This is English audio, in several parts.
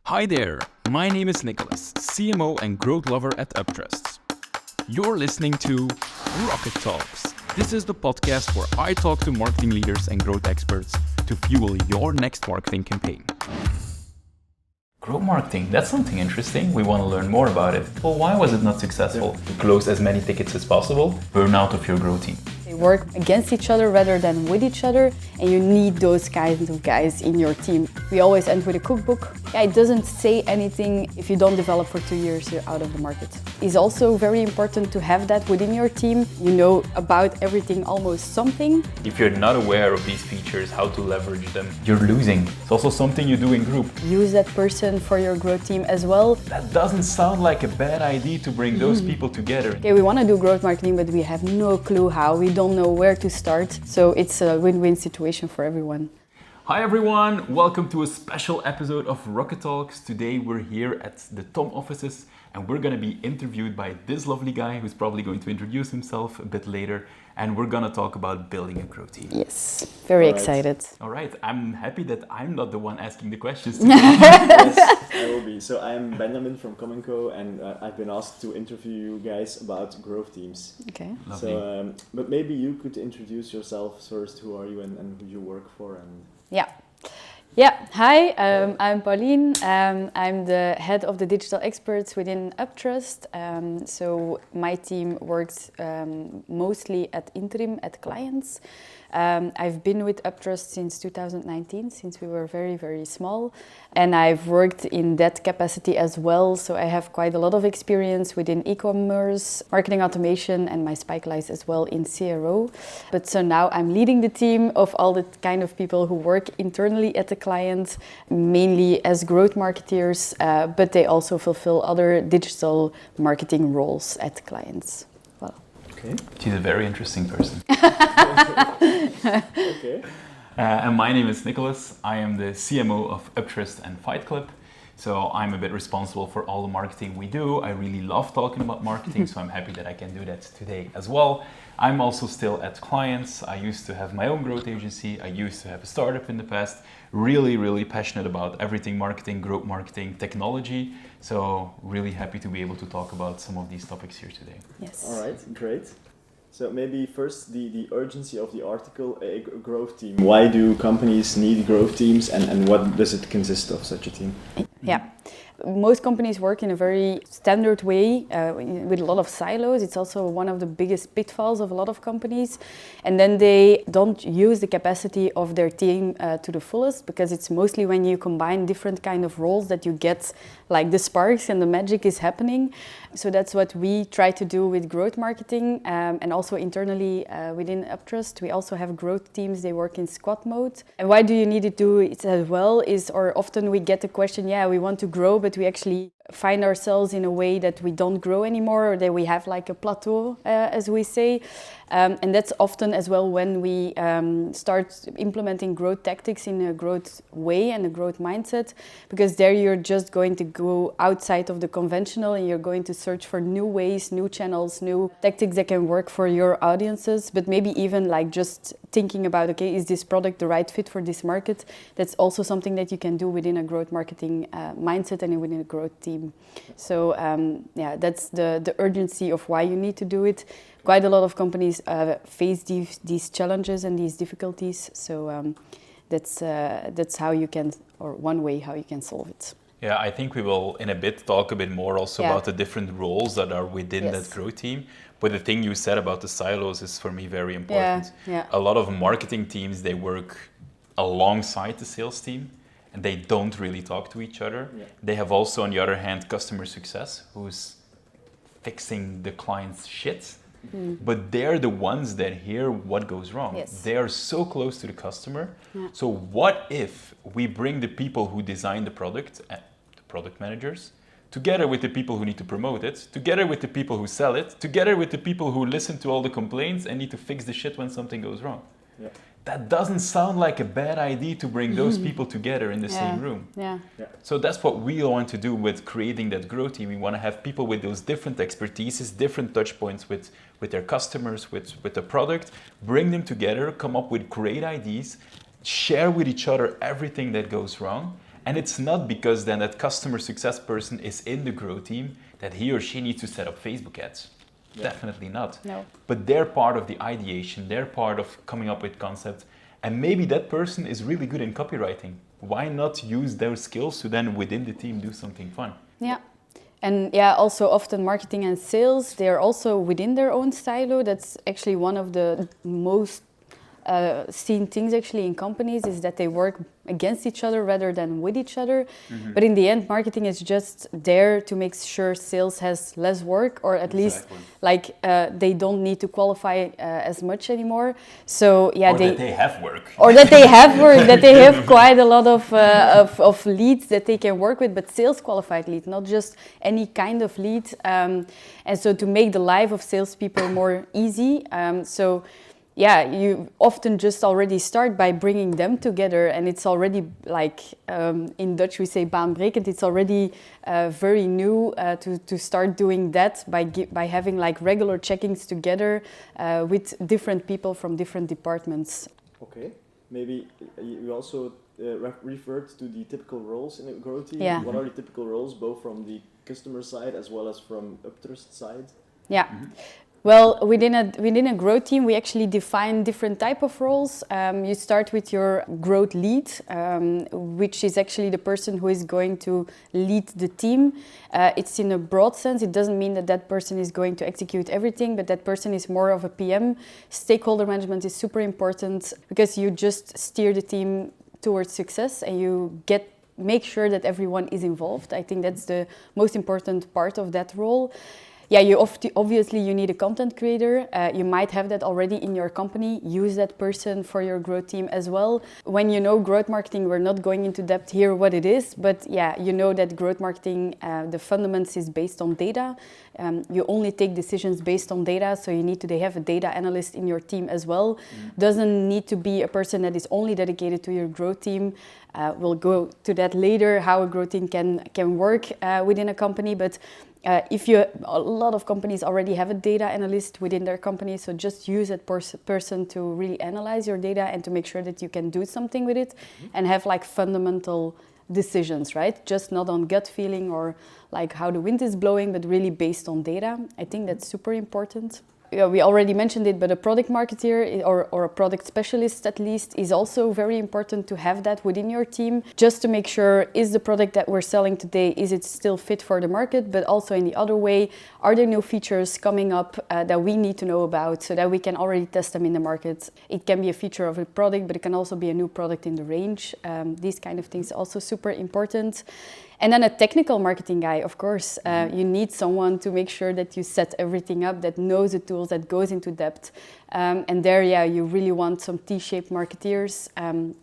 Hi there, my name is Nicholas, CMO and growth lover at Upthrust. You're listening to Rocket Talks. This is the podcast where I talk to marketing leaders and growth experts to fuel your next marketing campaign. Growth marketing, that's something interesting. We want to learn more about it. Well, why was it not successful? Close as many tickets as possible, burn out of your growth team. They work against each other rather than with each other, and you need those kinds of guys in your team. We always end with a cookbook. It doesn't say anything if you don't develop for 2 years, you're out of the market. It's also very important to have that within your team. You know about everything, almost something. If you're not aware of these features, how to leverage them, you're losing. It's also something you do in group. Use that person for your growth team as well. That doesn't sound like a bad idea to bring those people together. Okay, we want to do growth marketing, but we have no clue how. We don't know where to start. So it's a win-win situation for everyone. Hi everyone, welcome to a special episode of Rocket Talks. Today we're here at the Tom offices and we're going to be interviewed by this lovely guy who's probably going to introduce himself a bit later, and we're going to talk about building a growth team. Yes, very excited. All right, I'm happy that I'm not the one asking the questions today. Yes, I will be. So I'm Benjamin from Com&Co, and I've been asked to interview you guys about growth teams. Okay. Lovely. So, but maybe you could introduce yourself first. Who are you and who you work for? And Hi, I'm Pauline. I'm the head of the digital experts within Upthrust. So my team works mostly at interim at clients. I've been with Upthrust since 2019, since we were very, very small. And I've worked in that capacity as well. So I have quite a lot of experience within e-commerce, marketing automation, and my spike lies as well in CRO. But so now I'm leading the team of all the kind of people who work internally at the client, mainly as growth marketeers, but they also fulfill other digital marketing roles at clients. Okay. She's a very interesting person. Okay. And my name is Nicholas. I am the CMO of Upthrust and Fight Club. So I'm a bit responsible for all the marketing we do. I really love talking about marketing, so I'm happy that I can do that today as well. I'm also still at clients. I used to have my own growth agency. I used to have a startup in the past. Really passionate about everything marketing, growth marketing, technology. So really happy to be able to talk about some of these topics here today. Yes. All right, great. So maybe first the urgency of the article, a growth team. Why do companies need growth teams, and what does it consist of, such a team? Yeah. Most companies work in a very standard way with a lot of silos. It's also one of the biggest pitfalls of a lot of companies. And then they don't use the capacity of their team to the fullest, because it's mostly when you combine different kind of roles that you get like the sparks and the magic is happening. So that's what we try to do with growth marketing, and also internally within Upthrust. We also have growth teams. They work in squad mode. And why do you need to do it as well or often we get the question, we want to grow, but we actually find ourselves in a way that we don't grow anymore, or that we have like a plateau, as we say. And that's often as well when we start implementing growth tactics in a growth way and a growth mindset, because there you're just going to go outside of the conventional and you're going to search for new ways, new channels, new tactics that can work for your audiences, but maybe even like just thinking about, okay, is this product the right fit for this market? That's also something that you can do within a growth marketing mindset and within a growth team. So that's the urgency of why you need to do it. Quite a lot of companies face these challenges and these difficulties. So that's how you can, or one way how you can solve it. Yeah, I think we will in a bit talk a bit more also about the different roles that are within that growth team. But the thing you said about the silos is for me very important. A lot of marketing teams, they work alongside the sales team and they don't really talk to each other. They have also, on the other hand, customer success, who's fixing the client's shit. But they're the ones that hear what goes wrong. Yes. They are so close to the customer. So what if we bring the people who design the product, the product managers, together with the people who need to promote it, together with the people who sell it, together with the people who listen to all the complaints and need to fix the shit when something goes wrong? That doesn't sound like a bad idea to bring those people together in the same room. So that's what we want to do with creating that growth team. We want to have people with those different expertises, different touch points with their customers, with the product, bring them together, come up with great ideas, share with each other everything that goes wrong, And it's not because then that customer success person is in the growth team that he or she needs to set up Facebook ads. Yeah. Definitely not. No. But they're part of the ideation, they're part of coming up with concepts. And maybe that person is really good in copywriting. Why not use their skills to then within the team do something fun? Yeah. And also often marketing and sales, they are also within their own silo. That's actually one of the most seen things actually in companies, is that they work against each other rather than with each other. Mm-hmm. But in the end, marketing is just there to make sure sales has less work, or at least they don't need to qualify as much anymore. So that they have work. Or that they have work, that they have quite a lot of leads that they can work with, but sales qualified leads, not just any kind of lead. And so to make the life of salespeople more easy, you often just already start by bringing them together, and it's already in Dutch we say baanbrekend. It's already very new to start doing that by having regular check-ins together with different people from different departments. Okay, maybe you also referred to the typical roles in a growth team. Yeah. What are the typical roles, both from the customer side as well as from Upthrust side? Yeah. Mm-hmm. Well, within a growth team, we actually define different type of roles. You start with your growth lead, which is actually the person who is going to lead the team. It's in a broad sense. It doesn't mean that person is going to execute everything, but that person is more of a PM. Stakeholder management is super important because you just steer the team towards success, and you make sure that everyone is involved. I think that's the most important part of that role. Yeah, obviously you need a content creator. You might have that already in your company. Use that person for your growth team as well. When you know growth marketing, we're not going into depth here what it is, but you know that growth marketing, the fundamentals is based on data. You only take decisions based on data, so you need to have a data analyst in your team as well. Mm. Doesn't need to be a person that is only dedicated to your growth team. We'll go to that later, how a growth team can work within a company, but a lot of companies already have a data analyst within their company, so just use that person to really analyze your data and to make sure that you can do something with it, and have fundamental decisions, right? Just not on gut feeling or how the wind is blowing, but really based on data. I think that's super important. Yeah, we already mentioned it, but a product marketer or a product specialist at least is also very important to have that within your team, just to make sure, is the product that we're selling today, is it still fit for the market? But also in the other way, are there new features coming up that we need to know about so that we can already test them in the market? It can be a feature of a product, but it can also be a new product in the range. These kind of things are also super important. And then a technical marketing guy, of course. You need someone to make sure that you set everything up, that knows the tools, that goes into depth. And there, you really want some T-shaped marketeers.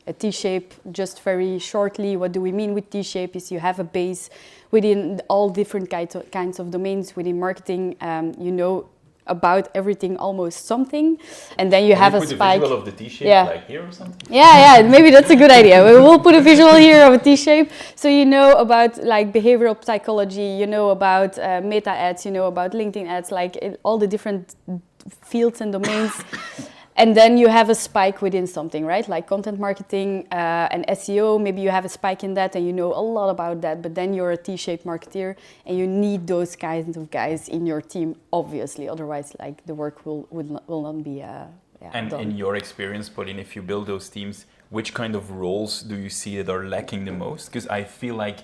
A T-shape, just very shortly, what do we mean with T-shape is you have a base within all different kinds of domains within marketing. You know about everything, almost something, and then you have a spike. Put a visual of the T-shape, here or something. Yeah, maybe that's a good idea. We'll put a visual here of a T-shape, so you know about behavioral psychology, you know about meta ads, you know about LinkedIn ads, all the different fields and domains. And then you have a spike within something, right? Like content marketing and SEO, maybe you have a spike in that and you know a lot about that, but then you're a T-shaped marketeer and you need those kinds of guys in your team, obviously. Otherwise, the work will not be And done. In your experience, Pauline, if you build those teams, which kind of roles do you see that are lacking the most? Because I feel like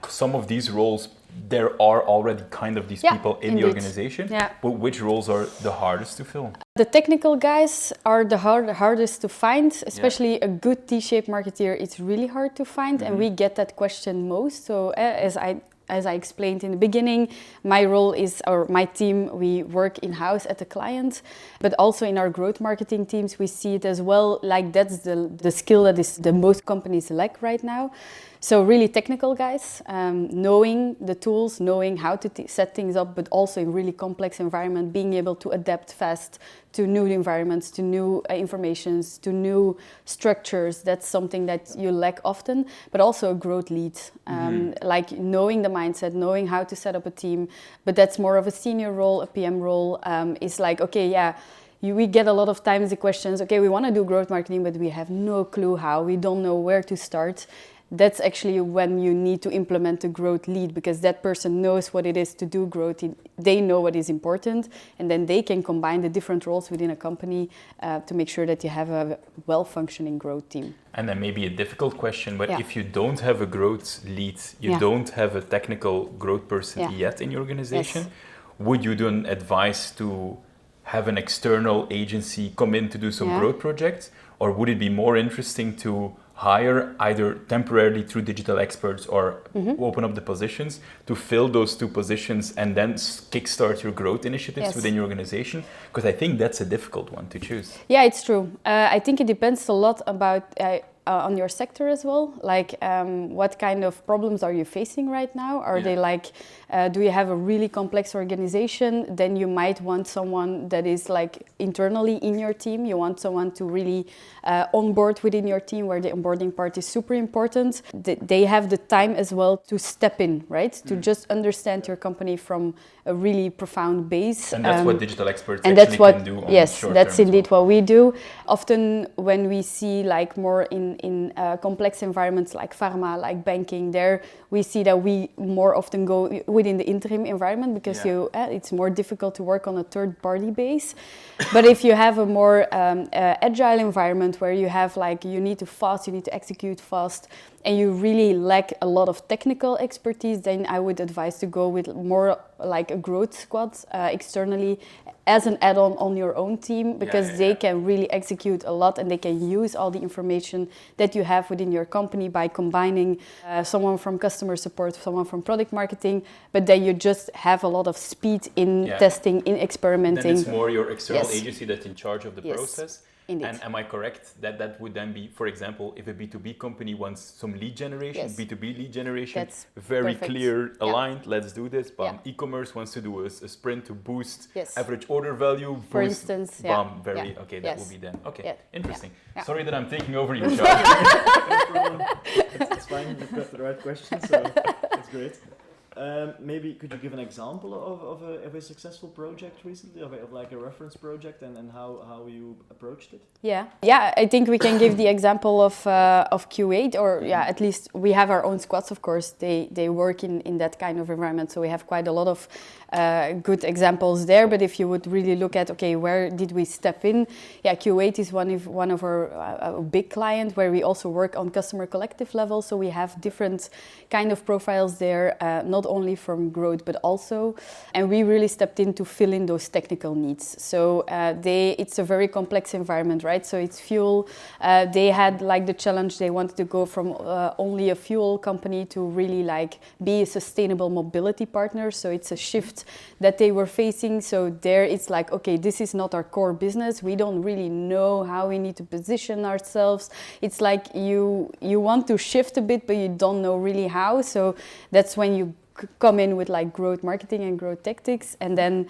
some of these roles, there are already kind of these people in the organization, but which roles are the hardest to fill? The technical guys are the hardest to find, especially a good T-shaped marketeer. It's really hard to find, and we get that question most. So as I explained in the beginning, my role is, or my team, we work in-house at the client, but also in our growth marketing teams, we see it as well. That's the skill that is the most companies lack right now. So really technical guys, knowing the tools, knowing how to set things up, but also in really complex environment, being able to adapt fast to new environments, to new informations, to new structures. That's something that you lack often, but also a growth lead. Knowing the mindset, knowing how to set up a team, but that's more of a senior role, a PM role. Is we get a lot of times the questions, okay, we want to do growth marketing, but we have no clue how, we don't know where to start. that's actually when you need to implement a growth lead, because that person knows what it is to do growth. They know what is important, and then they can combine the different roles within a company to make sure that you have a well-functioning growth team. And then maybe a difficult question, but if you don't have a growth lead, you don't have a technical growth person yet in your organization, would you then advise to have an external agency come in to do some growth projects? Or would it be more interesting to hire either temporarily through digital experts or open up the positions to fill those two positions and then kickstart your growth initiatives within your organization? Because I think that's a difficult one to choose. Yeah, it's true. I think it depends a lot about on your sector as well. Like, what kind of problems are you facing right now? Are they like, do you have a really complex organization? Then you might want someone that is like internally in your team. You want someone to really onboard within your team, where the onboarding part is super important. They have the time as well to step in, right? To just understand your company from a really profound base. And that's what digital experts actually can do on yes, short that's term indeed what we do. Often when we see like more in complex environments like pharma, like banking, there we see that we more often go within the interim environment, because it's more difficult to work on a third-party base. But if you have a more agile environment where you have like, you need to execute fast, and you really lack a lot of technical expertise, then I would advise to go with more like a growth squad externally as an add-on on your own team, because they can really execute a lot, and they can use all the information that you have within your company by combining someone from customer support, someone from product marketing, but then you just have a lot of speed in testing, in experimenting. Then it's more your external agency that's in charge of the process. Indeed. And am I correct that that would then be, for example, if a B2B company wants some lead generation, B2B lead generation, that's very perfect. Clear, aligned, let's do this. Bam. E-commerce wants to do a sprint to boost average order value. For instance. Bam. Okay, that will be then. Okay, interesting. Sorry that I'm taking over your job. No problem. It's fine, you've got the right question, so that's great. Maybe could you give an example of a successful project recently, of like a reference project, and how you approached it? Yeah, I think we can give the example of Q8, or at least we have our own squads, of course. They work in that kind of environment, so we have quite a lot of good examples there. But if you would really look at, okay, where did we step in? Q8 is one of our big client, where we also work on customer collective level. So we have different kind of profiles there, not only from growth, but also, and we really stepped in to fill in those technical needs. So it's a very complex environment, right? So it's fuel. They had like the challenge, they wanted to go from only a fuel company to really like be a sustainable mobility partner. So it's a shift that they were facing. So there it's like, okay, this is not our core business. We don't really know how we need to position ourselves. It's like you want to shift a bit, but you don't know really how. So that's when you come in with like growth marketing and growth tactics, and then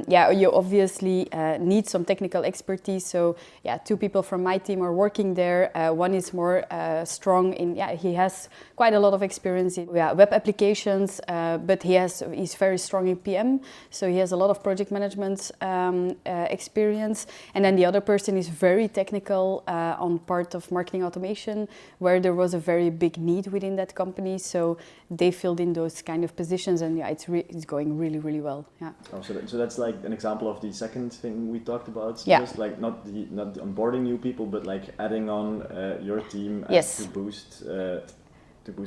you obviously need some technical expertise. So two people from my team are working there. One is more strong in he has quite a lot of experience in web applications, but he's very strong in PM, so he has a lot of project management experience. And then the other person is very technical on part of marketing automation, where there was a very big need within that company. So they filled in those kind of positions, and it's going really, really well. So that's like an example of the second thing we talked about. So just like not onboarding new people, but like adding on your team to boost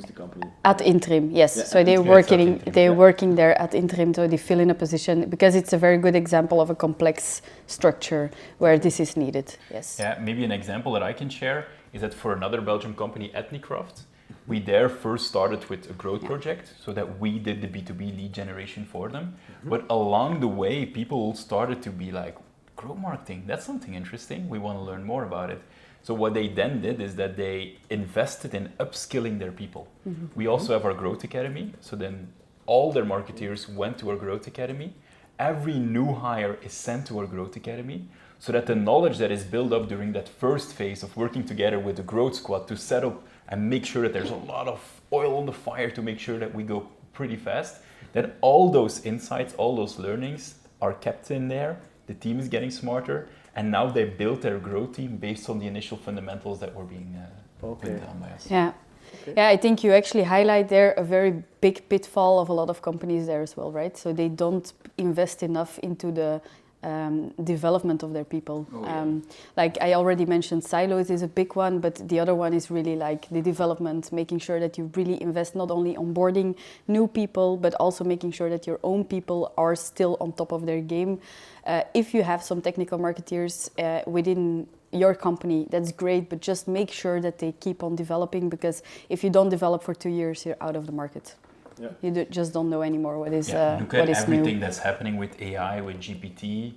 the company. At interim, yes. Yeah. So they're working there at interim, so they fill in a position, because it's a very good example of a complex structure where this is needed. Yes. Yeah, maybe an example that I can share is that for another Belgian company, Ethnicraft, we there first started with a growth project, so that we did the B2B lead generation for them. Mm-hmm. But along the way, people started to be like, growth marketing, that's something interesting. We want to learn more about it. So what they then did is that they invested in upskilling their people. Mm-hmm. We also have our Growth Academy. So then all their marketeers went to our Growth Academy. Every new hire is sent to our Growth Academy, so that the knowledge that is built up during that first phase of working together with the growth squad to set up and make sure that there's a lot of oil on the fire to make sure that we go pretty fast, that all those insights, all those learnings are kept in there. The team is getting smarter, and now they built their growth team based on the initial fundamentals that were being put down by us. Yeah. Okay. Yeah, I think you actually highlight there a very big pitfall of a lot of companies there as well, right? So they don't invest enough into the development of their people. Oh, yeah. Like I already mentioned, silos is a big one, but the other one is really like the development, making sure that you really invest not only onboarding new people, but also making sure that your own people are still on top of their game. If you have some technical marketeers within your company, that's great, but just make sure that they keep on developing, because if you don't develop for 2 years, you're out of the market. Yeah. You just don't know anymore what is Look what at is everything new. that's happening with AI, with GPT,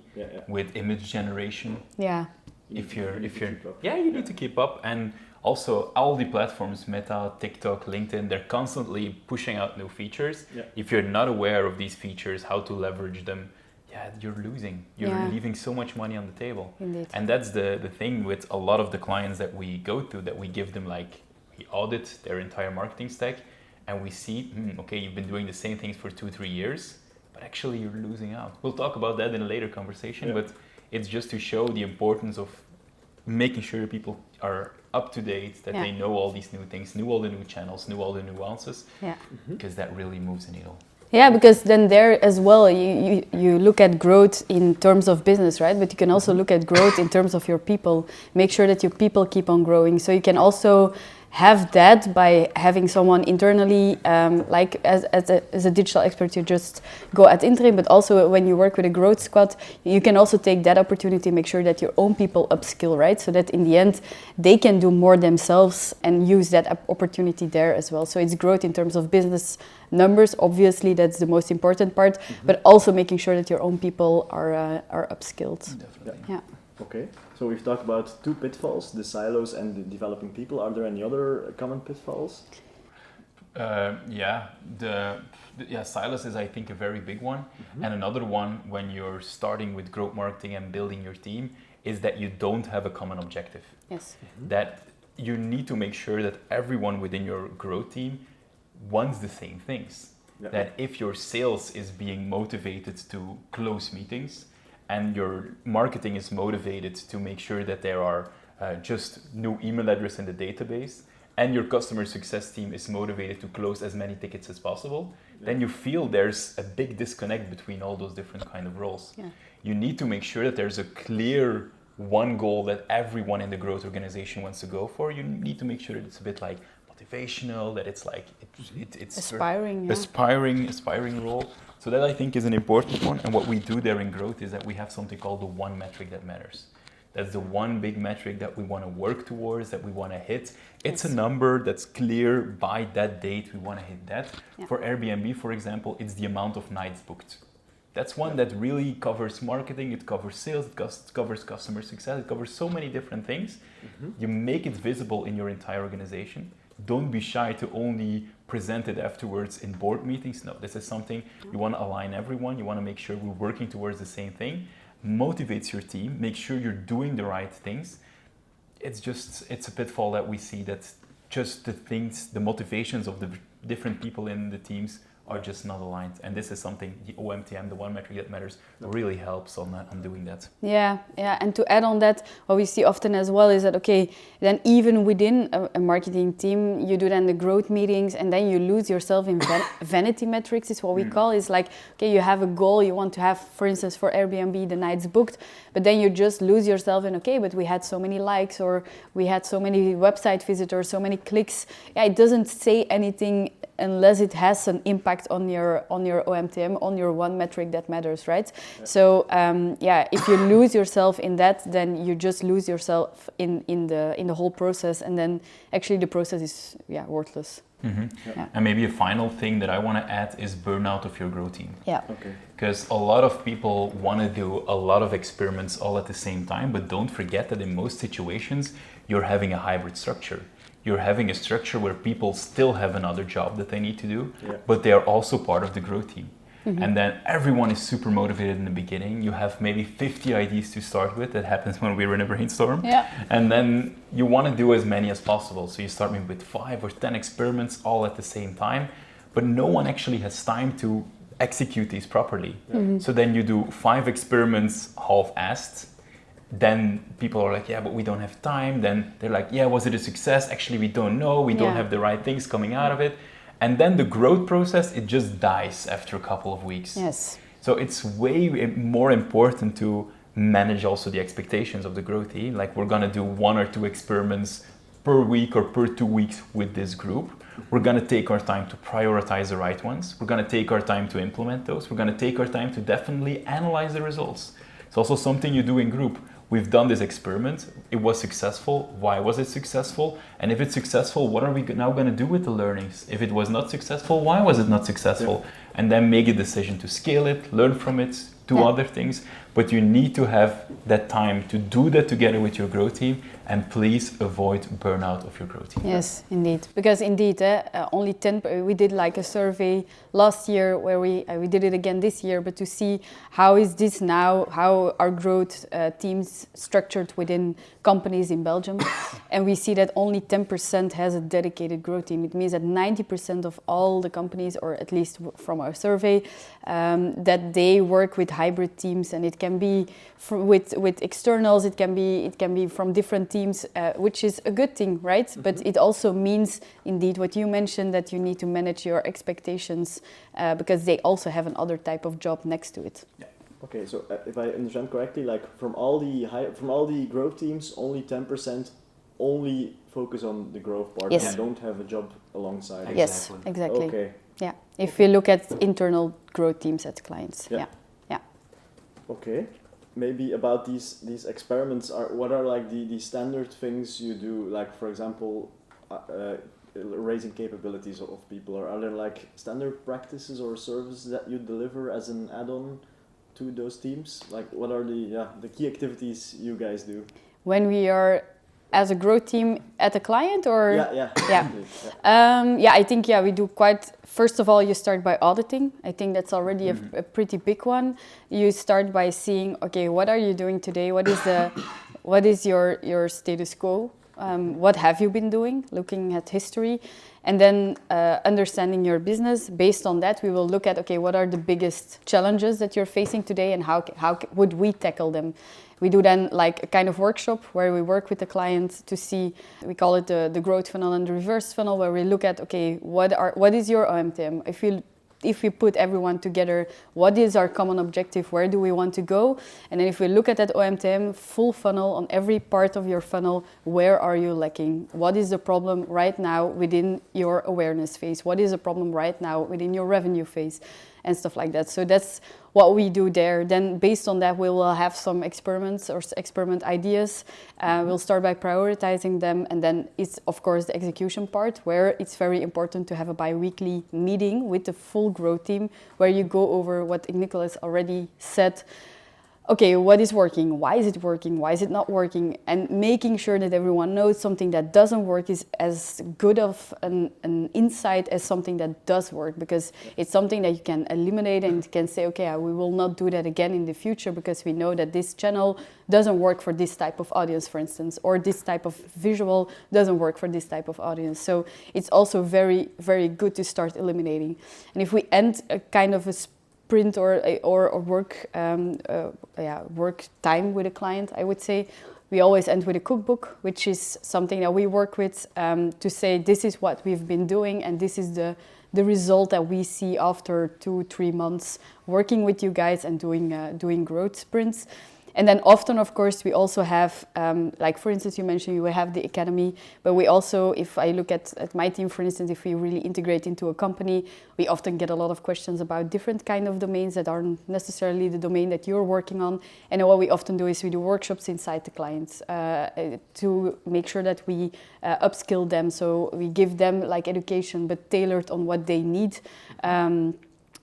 with image generation. Yeah. If you're, keep up. you need to keep up. And also all the platforms, Meta, TikTok, LinkedIn, they're constantly pushing out new features. Yeah. If you're not aware of these features, how to leverage them, you're losing. You're leaving so much money on the table. Indeed. And that's the thing with a lot of the clients that we go to, that we give them, like, we audit their entire marketing stack, and we see, okay, you've been doing the same things for 2-3 years, but actually you're losing out. We'll talk about that in a later conversation, but it's just to show the importance of making sure people are up to date, that they know all these new things, knew all the new channels, knew all the nuances, because that really moves the needle. Yeah, because then there as well, you look at growth in terms of business, right? But you can also look at growth in terms of your people. Make sure that your people keep on growing. So you can also have that by having someone internally, like as a digital expert, you just go at interim, but also when you work with a growth squad, you can also take that opportunity, make sure that your own people upskill, right? So that in the end, they can do more themselves and use that opportunity there as well. So it's growth in terms of business numbers, obviously that's the most important part, but also making sure that your own people are upskilled. Definitely. Yeah. Okay, so we've talked about 2 pitfalls, the silos and the developing people. Are there any other common pitfalls? Silos is, I think, a very big one. And another one, when you're starting with growth marketing and building your team, is that you don't have a common objective. Yes. That you need to make sure that everyone within your growth team wants the same things. Yeah. That if your sales is being motivated to close meetings, and your marketing is motivated to make sure that there are just new email address in the database, and your customer success team is motivated to close as many tickets as possible, then you feel there's a big disconnect between all those different kind of roles. Yeah. You need to make sure that there's a clear one goal that everyone in the growth organization wants to go for. You need to make sure that it's a bit like motivational, that it's like it's aspiring, aspiring role. So that, I think, is an important one. And what we do there in growth is that we have something called the one metric that matters. That's the one big metric that we want to work towards, that we want to hit. It's a number that's clear. By that date, we want to hit that. Yeah. For Airbnb, for example, it's the amount of nights booked. That's one that really covers marketing, it covers sales, it covers customer success, it covers so many different things. You make it visible in your entire organization. Don't be shy to only present it afterwards in board meetings. No, this is something you want to align everyone. You want to make sure we're working towards the same thing. Motivates your team. Make sure you're doing the right things. It's a pitfall that we see, that just the motivations of the different people in the teams are just not aligned. And this is something, the OMTM, the one metric that matters, really helps on doing that. Yeah. And to add on that, what we see often as well is that, okay, then even within a marketing team, you do then the growth meetings, and then you lose yourself in vanity metrics is what we call. It's like, okay, you have a goal, you want to have, for instance, for Airbnb, the nights booked, but then you just lose yourself in, okay, but we had so many likes, or we had so many website visitors, so many clicks. Yeah, it doesn't say anything unless it has an impact on your OMTM, on your one metric that matters, right? Yeah. So if you lose yourself in that, then you just lose yourself in the whole process, and then actually the process is worthless. And maybe a final thing that I want to add is burnout of your growth team. Yeah. Okay. Because a lot of people want to do a lot of experiments all at the same time, but don't forget that in most situations you're having a hybrid structure. You're having a structure where people still have another job that they need to do, but they are also part of the growth team. And then everyone is super motivated in the beginning. You have maybe 50 ideas to start with. That happens when we're in a brainstorm. Yeah. And then you want to do as many as possible. So you start maybe with 5 or 10 experiments all at the same time, but no one actually has time to execute these properly. So then you do 5 experiments half-assed. then people are like, yeah, but we don't have time. Then they're like, yeah, was it a success? Actually, we don't know. We don't have the right things coming out of it. And then the growth process, it just dies after a couple of weeks. Yes. So it's way more important to manage also the expectations of the growth team. Like, we're gonna do 1 or 2 experiments per week or per 2 weeks with this group. We're gonna take our time to prioritize the right ones. We're gonna take our time to implement those. We're gonna take our time to definitely analyze the results. It's also something you do in group. We've done this experiment. It was successful. Why was it successful? And if it's successful, what are we now going to do with the learnings? If it was not successful, why was it not successful? Yeah. And then make a decision to scale it, learn from it, do other things. But you need to have that time to do that together with your growth team, and please avoid burnout of your growth team. Yes, indeed. Because indeed, only 10. We did like a survey last year where we did it again this year, but to see how is this now, how are growth teams structured within companies in Belgium, and we see that only 10% has a dedicated growth team. It means that 90% of all the companies, or at least from our survey, that they work with hybrid teams, and it can be with externals, it can be from different teams, which is a good thing, right? Mm-hmm. But it also means indeed what you mentioned, that you need to manage your expectations because they also have another type of job next to it. Yeah. Okay, so if I understand correctly, like from all the growth teams, only 10% only focus on the growth part. Yes. And don't have a job alongside. Yes, exactly. Okay. Yeah. If we look at internal growth teams at clients. Yeah. Okay. Maybe about these experiments, what are like the standard things you do? Like, for example, raising capabilities of people. Or are there like standard practices or services that you deliver as an add-on to those teams? Like, what are the key activities you guys do? When we are as a growth team at a client, or I think we do quite. First of all, you start by auditing. I think that's already a pretty big one. You start by seeing, okay, what are you doing today? What is your status quo? What have you been doing? Looking at history, and then understanding your business. Based on that, we will look at, okay, what are the biggest challenges that you're facing today, and how would we tackle them? We do then like a kind of workshop where we work with the client to see, we call it the growth funnel and the reverse funnel, where we look at, okay, what is your OMTM? If we put everyone together, what is our common objective? Where do we want to go? And then if we look at that OMTM, full funnel, on every part of your funnel, where are you lacking? What is the problem right now within your awareness phase? What is the problem right now within your revenue phase? And stuff like that. So that's what we do there. Then based on that, we will have some experiments or experiment ideas. We'll start by prioritizing them. And then it's, of course, the execution part, where it's very important to have a bi-weekly meeting with the full growth team, where you go over what Nicholas already said. Okay, what is working? Why is it working? Why is it not working? And making sure that everyone knows something that doesn't work is as good of an insight as something that does work, because it's something that you can eliminate and can say, okay, we will not do that again in the future, because we know that this channel doesn't work for this type of audience, for instance, or this type of visual doesn't work for this type of audience. So it's also very, very good to start eliminating. And if we end a kind of a sprint or work work time with a client, I would say we always end with a cookbook, which is something that we work with to say, this is what we've been doing, and this is the result that we see after 2-3 months working with you guys and doing growth sprints. And then often, of course, we also have, like for instance, you mentioned you have the academy, but we also, if I look at my team, for instance, if we really integrate into a company, we often get a lot of questions about different kind of domains that aren't necessarily the domain that you're working on. And what we often do is we do workshops inside the clients to make sure that we upskill them. So we give them like education, but tailored on what they need.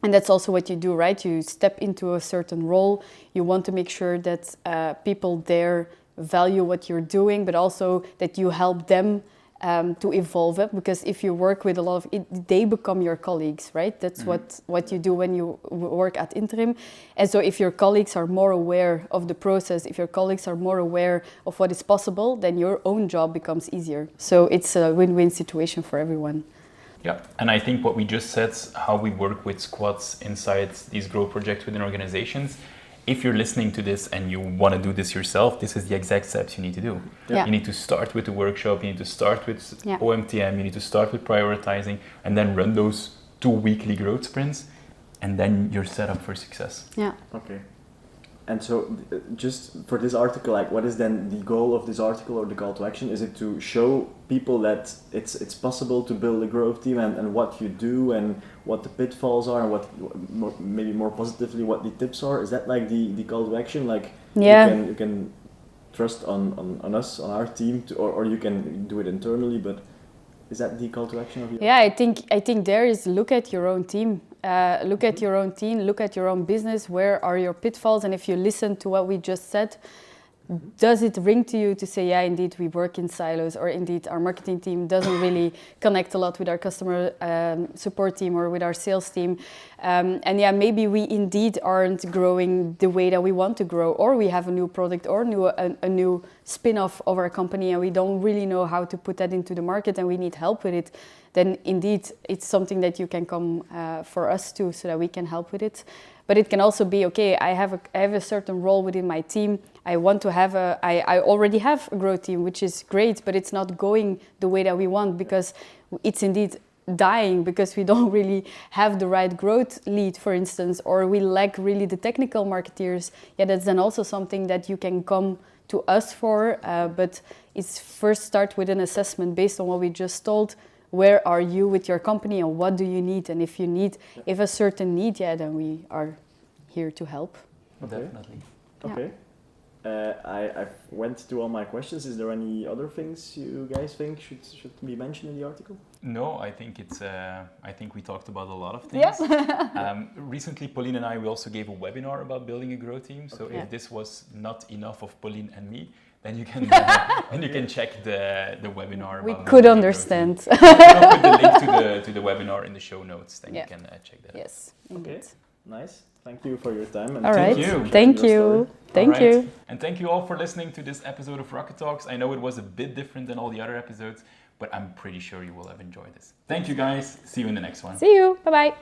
And that's also what you do, right? You step into a certain role. You want to make sure that people there value what you're doing, but also that you help them to evolve it. Because if you work with a lot of they become your colleagues, right? That's what you do when you work at Interim. And so if your colleagues are more aware of the process, if your colleagues are more aware of what is possible, then your own job becomes easier. So it's a win-win situation for everyone. Yeah, and I think what we just said, how we work with squads inside these growth projects within organizations, if you're listening to this and you want to do this yourself, this is the exact steps you need to do. Yeah. You need to start with the workshop, you need to start with Yeah. OMTM, you need to start with prioritizing, and then run those 2 weekly growth sprints, and then you're set up for success. Yeah. Okay. And so, just for this article, like, what is then the goal of this article or the call to action? Is it to show people that it's possible to build a growth team and what you do and what the pitfalls are and what maybe more positively what the tips are? Is that like the call to action? Like, you can trust on us, on our team, or you can do it internally, but is that the call to action of you? Yeah, I think there is look at your own team. Look at your own team, look at your own business, where are your pitfalls, and if you listen to what we just said, does it ring to you to say, yeah, indeed, we work in silos, or indeed, our marketing team doesn't really connect a lot with our customer support team or with our sales team. And yeah, maybe we indeed aren't growing the way that we want to grow, or we have a new product or a new spin-off of our company, and we don't really know how to put that into the market, and we need help with it. Then indeed, it's something that you can come for us to, so that we can help with it. But it can also be, okay, I have a certain role within my team. I want to have I already have a growth team, which is great, but it's not going the way that we want, because it's indeed dying because we don't really have the right growth lead, for instance, or we lack really the technical marketeers. Yeah, that's then also something that you can come to us for, but it's first start with an assessment based on what we just told. Where are you with your company and what do you need? And if a certain need, yeah, then we are here to help. Okay. Definitely. Okay. I went through all my questions. Is there any other things you guys think should be mentioned in the article? No, I think I think we talked about a lot of things. Yeah. Recently, Pauline and I, we also gave a webinar about building a growth team. So Okay. if this was not enough of Pauline and me, then you can check the webinar. We about could building a growth understand. team. I'll put the link to the webinar in the show notes. Then you can check that out. Yes, indeed. Okay. Nice. Thank you for your time. And All right. Thank you. Thank you. Thank All right. you. And thank you all for listening to this episode of Rocket Talks. I know it was a bit different than all the other episodes, but I'm pretty sure you will have enjoyed this. Thank you guys. See you in the next one. See you. Bye-bye.